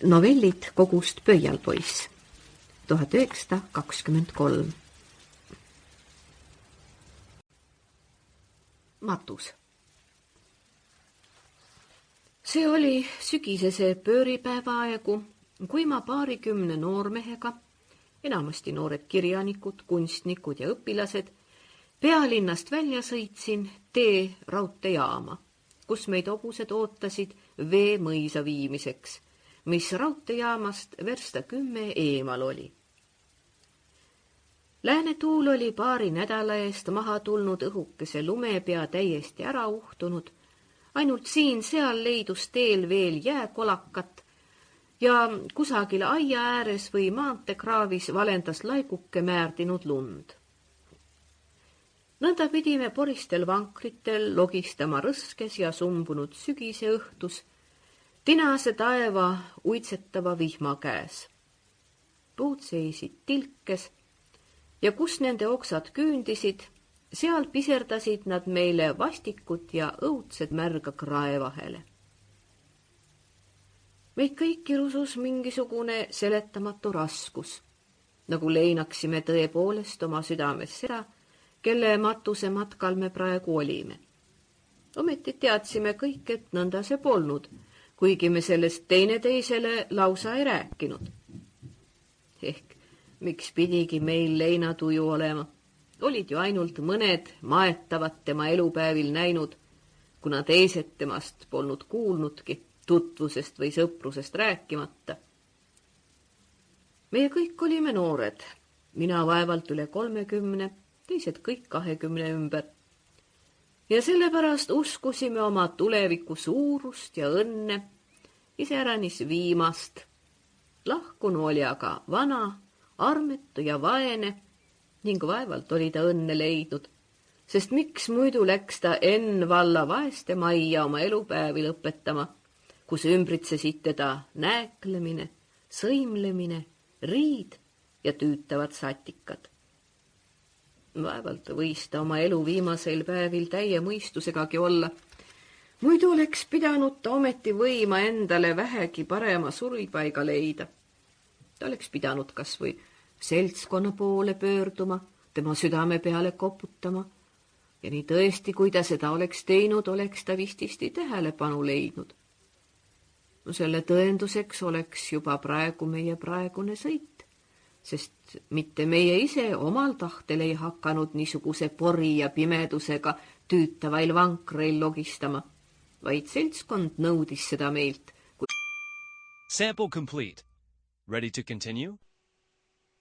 Novellid kogust Pöialpoiss 1923. Matus. See oli sügisese pööripäeva aegu, kui ma 20 noormehega, enamasti noored kirjanikud, kunstnikud ja õpilased, pealinnast välja sõitsin tee raudteejaama, kus meid hobused ootasid veemõisa viimiseks, mis raudteejaamast versta 10 eemal oli. Läänetuul oli paari nädala eest maha tulnud õhukese lumepea täiesti ära uhtunud, ainult siin-seal leidus teel veel jääkolakat ja kusagil aia ääres või maanteekraavis valendas laiguke määrdinud lund. Nõnda pidime poristel vankritel logistama rõskes ja sumbunud sügise õhtus, tinase taeva uitsetava vihma käes. Puud seisid tilkes ja kus nende oksad küündisid, seal piserdasid nad meile vastikut ja õudsed märga krae vahele. Meid kõiki rusus mingisugune seletamatu raskus, nagu leinaksime tõepoolest oma südames seda, kelle matuse matkal me praegu olime. Ometi teadsime kõik, et nõnda see polnud, kuigi me sellest teineteisele lausa ei rääkinud. Ehk miks pidigi meil leinatuju olema? Olid ju ainult mõned maetavad tema elupäevil näinud, kuna teised temast polnud kuulnudki, tutvusest või sõprusest rääkimata. Meie kõik olime noored, mina vaevalt üle 30, teised kõik 20 ümber. Ja sellepärast uskusime oma tuleviku suurust ja õnne, iseäranis viimast. Lahkunu oli aga vana, armetu ja vaene ning vaevalt oli ta õnne leidnud, sest miks muidu läks ta valla vaeste majja oma elupäevi lõpetama, kus ümbritsesid teda nääklemine, sõimlemine, riid ja tüütavad satikad. Vaevalt võis ta oma elu viimasel päevil täie mõistusegagi olla. Muidu oleks pidanud ta ometi võima endale vähegi parema suripaiga leida. Ta oleks pidanud kas või seltskonna poole pöörduma, tema südame peale koputama ja nii tõesti, kui ta seda oleks teinud, oleks ta vististi tähelepanu leidnud. Selle tõenduseks oleks juba praegu meie praegune sõit, sest mitte meie ise omal tahtel ei hakanud niisuguse pori ja pimedusega tüütavail vankreil logistama, vaid seltskond nõudis seda meilt. Sample complete. Ready to continue?